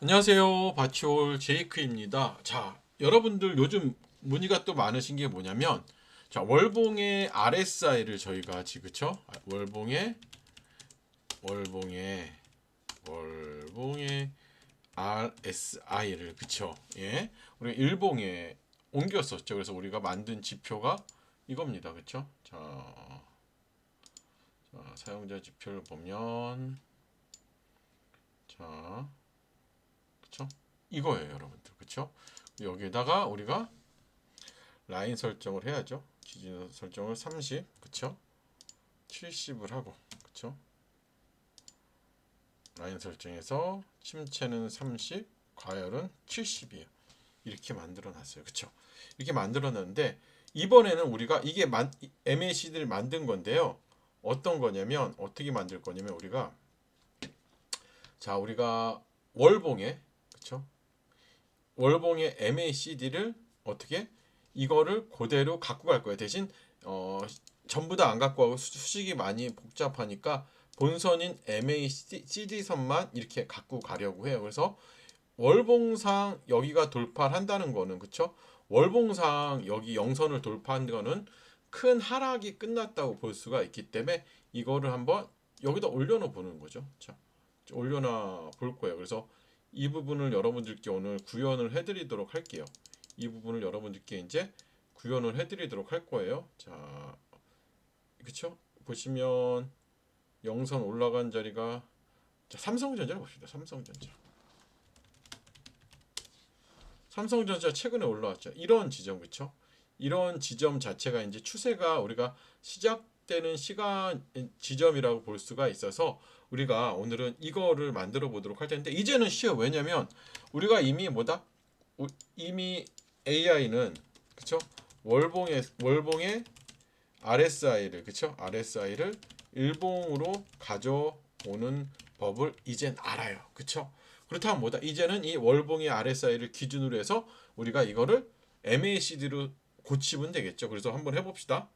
안녕하세요. 바치올 제이크입니다. 자, 여러분들 요즘 문의가 또 많으신 게 뭐냐면, 자, 월봉의 RSI를 저희가 그쵸? 월봉의, 월봉의 RSI를, 그쵸? 예. 우리 일봉에 옮겼었죠. 그래서 우리가 만든 지표가 이겁니다. 그쵸? 자, 사용자 지표를 보면, 자, 그쵸? 이거예요, 여러분들. 그쵸? 여기에다가 우리가 라인 설정을 해야죠. 기준 설정을 30, 그쵸? 70을 하고, 그쵸? 라인 설정에서 침체는 30, 과열은 70이에요. 이렇게 만들어 놨어요. 그쵸? 이렇게 만들어 놨는데, 이번에는 우리가 이게 MACD를 만든 건데요. 어떤 거냐면, 어떻게 만들 거냐면, 우리가 월봉에, 그쵸? 월봉의 MACD를 어떻게 이거를 그대로 갖고 갈 거예요. 대신 어, 전부 다 안 갖고 가고 수식이 많이 복잡하니까 본선인 MACD 선만 이렇게 갖고 가려고 해요. 그래서 월봉상 여기가 돌파를 한다는 거는 그쵸? 월봉상 여기 영선을 돌파한 거는 큰 하락이 끝났다고 볼 수가 있기 때문에 이거를 한번 여기다 올려놓아 보는 거죠. 자, 올려놔 볼 거예요. 그래서 이 부분을 여러분들께 오늘 구현을 해드리도록 할게요. 이 부분을 여러분들께 이제 구현을 해드리도록 할 거예요. 자, 그쵸? 보시면 영선 올라간 자리가 자, 삼성전자를 봅시다. 삼성전자 최근에 올라왔죠. 이런 지점 그쵸? 이런 지점 자체가 이제 추세가 우리가 시작되는 시간 지점이라고 볼 수가 있어서 우리가 오늘은 이거를 만들어 보도록 할 텐데 이제는 쉬워. 왜냐면 우리가 이미 이미 AI는 그쵸? 월봉의 RSI를 그쵸? RSI를 일봉으로 가져오는 법을 이젠 알아요. 그쵸? 그렇다면 뭐다? 이제는 이 월봉의 RSI를 기준으로 해서 우리가 이거를 MACD로 고치면 되겠죠. 그래서 한번 해봅시다.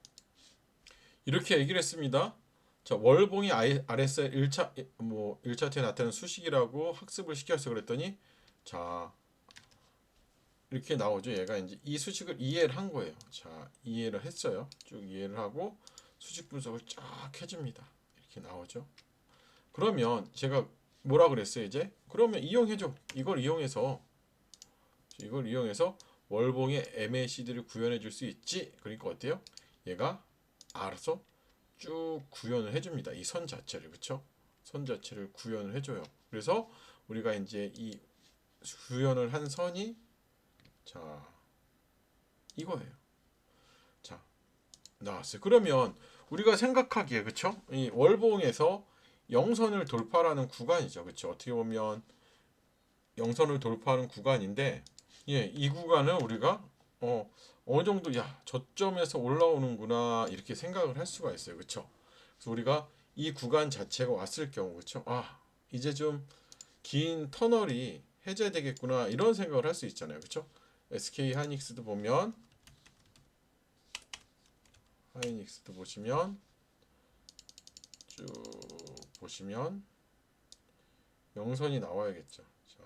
이렇게 얘기를 했습니다. 자, 월봉의 RSI 1차트에 나타나는 수식이라고 학습을 시켰어 그랬더니 자, 이렇게 나오죠. 얘가 이제 이 수식을 이해를 한 거예요. 자, 이해를 했어요. 쭉 이해를 하고 수직 분석을 쫙 해줍니다. 이렇게 나오죠. 그러면 제가 뭐라 그랬어요, 이제? 그러면 이용해줘. 이걸 이용해서 월봉의 MACD를 구현해 줄 수 있지. 그러니까 어때요? 얘가 알아서 쭉 구현을 해줍니다. 이 선 자체를, 그쵸? 선 자체를 구현을 해줘요. 그래서 우리가 이제 이 구현을 한 선이 자 이거예요. 자 나왔어요. 그러면 우리가 생각하기에 그쵸? 이 월봉에서 영선을 돌파하는 구간이죠. 그쵸? 어떻게 보면 영선을 돌파하는 구간인데 예, 이 구간을 우리가 어느 정도 야 저점에서 올라오는구나 이렇게 생각을 할 수가 있어요. 그쵸? 그래서 우리가 이 구간 자체가 왔을 경우 그쵸? 아 이제 좀 긴 터널이 해제되겠구나 이런 생각을 할 수 있잖아요. 그쵸? SK 하이닉스도 보시면 쭉 보시면 영선이 나와야겠죠. 자,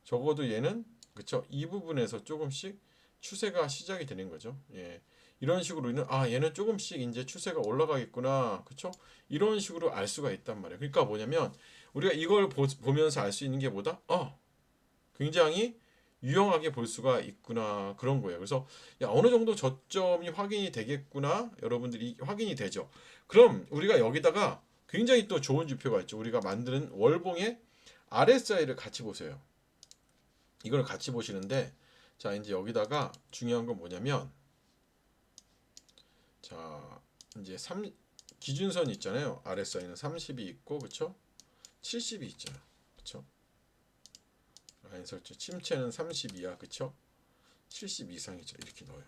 적어도 얘는 그쵸? 이 부분에서 조금씩 추세가 시작이 되는 거죠. 예. 이런 식으로는 아 얘는 조금씩 이제 추세가 올라가겠구나. 그쵸? 이런 식으로 알 수가 있단 말이에요. 그러니까 뭐냐면 우리가 이걸 보면서 알 수 있는 게 뭐다? 굉장히 유용하게 볼 수가 있구나 그런 거예요. 그래서 야, 어느 정도 저점이 확인이 되겠구나 여러분들이 확인이 되죠. 그럼 우리가 여기다가 굉장히 또 좋은 지표가 있죠. 우리가 만드는 월봉의 RSI를 같이 보세요. 이걸 같이 보시는데 자 이제 여기다가 중요한 건 뭐냐면 자 이제 기준선 있잖아요. RSI는 30이 있고 그쵸? 70이 있잖아요. 그쵸? 라인 설정 침체는 30이야. 그쵸? 70 이상이죠. 이렇게 넣어요.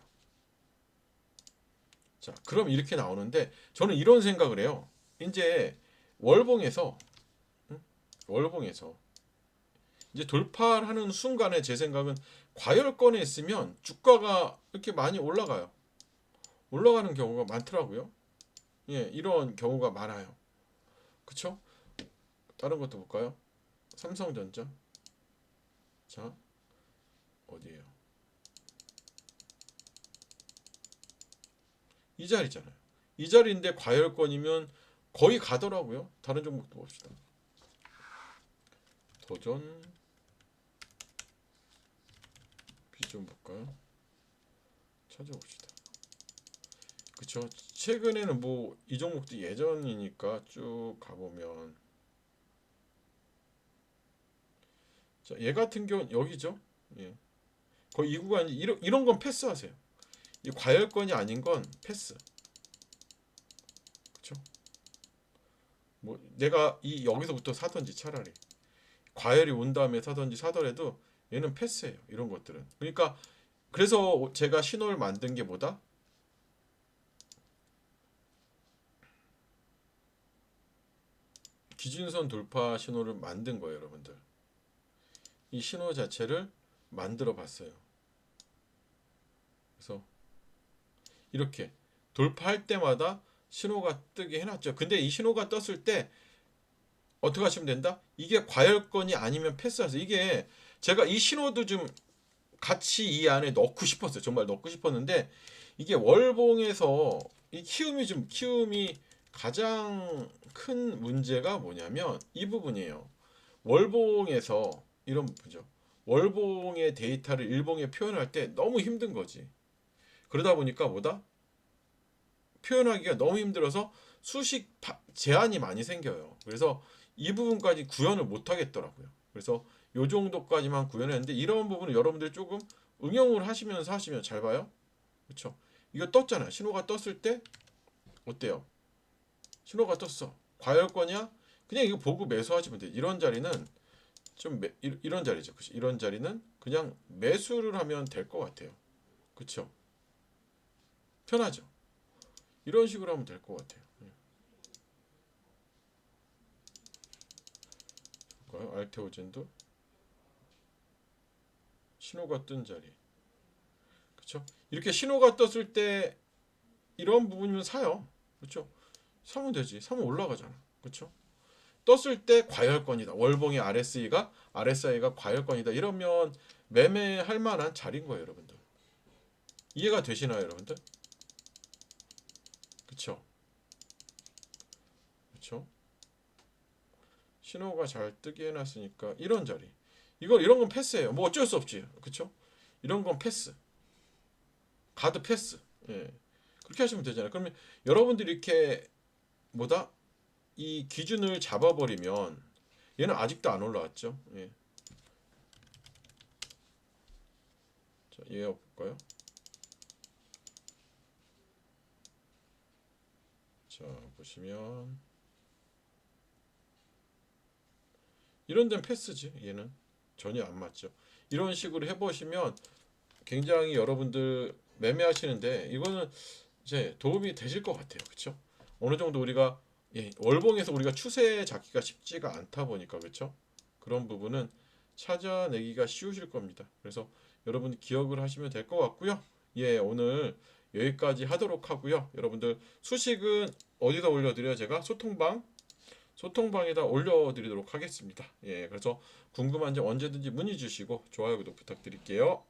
자, 그럼 이렇게 나오는데 저는 이런 생각을 해요. 이제 월봉에서 응? 월봉에서 이제 돌파를 하는 순간에 제 생각은 과열권에 있으면 주가가 이렇게 많이 올라가요. 올라가는 경우가 많더라고요. 예, 이런 경우가 많아요. 그쵸? 다른 것도 볼까요? 삼성전자. 자, 어디에요? 이 자리잖아요. 이 자리인데 과열권이면 거의 가더라고요. 다른 종목도 봅시다. 도전 비좀 볼까요? 찾아봅시다. 그쵸? 최근에는 뭐 이 종목도 예전이니까 쭉 가보면, 자, 얘 같은 경우는 여기죠. 예. 거의 이 구간 이런 건 패스하세요. 이 과열권이 아닌 건 패스. 그쵸? 뭐 내가 이 여기서부터 사든지 차라리 과열이 온 다음에 사든지 사더라도 얘는 패스예요. 이런 것들은. 그러니까 그래서 제가 신호를 만든 게 뭐다? 기준선 돌파 신호를 만든 거예요, 여러분들. 이 신호 자체를 만들어 봤어요. 그래서 이렇게 돌파할 때마다 신호가 뜨게 해놨죠. 근데 이 신호가 떴을 때 어떻게 하시면 된다? 이게 과열권이 아니면 패스하세요. 이게 제가 이 신호도 좀 같이 이 안에 넣고 싶었어요. 정말 넣고 싶었는데 이게 월봉에서 이 키움이 가장 큰 문제가 뭐냐면 이 부분이에요. 월봉에서 이런 부분이죠. 월봉의 데이터를 일봉에 표현할 때 너무 힘든 거지. 그러다 보니까 뭐다? 표현하기가 너무 힘들어서 수식 제한이 많이 생겨요. 그래서 이 부분까지 구현을 못 하겠더라고요. 그래서 요 정도까지만 구현했는데 이런 부분을 여러분들이 조금 응용을 하시면서 하시면 잘 봐요. 그렇죠? 이거 떴잖아요. 신호가 떴을 때 어때요? 신호가 떴어. 과열권이야? 그냥 이거 보고 매수하시면 돼. 이런 자리는 이런 자리죠. 그치? 이런 자리는 그냥 매수를 하면 될 것 같아요. 그렇죠? 편하죠? 이런 식으로 하면 될 것 같아요. 볼까요? 알테오젠도 신호가 뜬 자리. 그렇죠? 이렇게 신호가 떴을 때 이런 부분이면 사요. 그렇죠? 사면 되지. 사면 올라가잖아. 그렇죠? 떴을 때 과열권이다. 월봉의 RSI가 과열권이다. 이러면 매매할 만한 자리인 거예요, 여러분들. 이해가 되시나요, 여러분들? 그렇죠? 그렇죠? 신호가 잘 뜨게 해놨으니까 이런 자리. 이런 건 패스예요. 뭐 어쩔 수 없지. 그렇죠? 이런 건 패스. 가드 패스. 예. 그렇게 하시면 되잖아요. 그러면 여러분들이 이렇게 뭐다? 이 기준을 잡아버리면 얘는 아직도 안 올라왔죠. 예. 자, 얘 볼까요? 자, 보시면 이런 데는 패스지. 얘는 전혀 안 맞죠. 이런 식으로 해보시면 굉장히 여러분들 매매하시는데 이거는 이제 도움이 되실 것 같아요. 그렇죠? 어느 정도 우리가 월봉에서 우리가 추세 잡기가 쉽지가 않다 보니까 그렇죠? 그런 부분은 찾아내기가 쉬우실 겁니다. 그래서 여러분 기억을 하시면 될 것 같고요. 예, 오늘 여기까지 하도록 하고요. 여러분들 수식은 어디다 올려드려요? 제가 소통방에다 올려드리도록 하겠습니다. 예, 그래서 궁금한 점 언제든지 문의 주시고 좋아요, 구독 부탁드릴게요.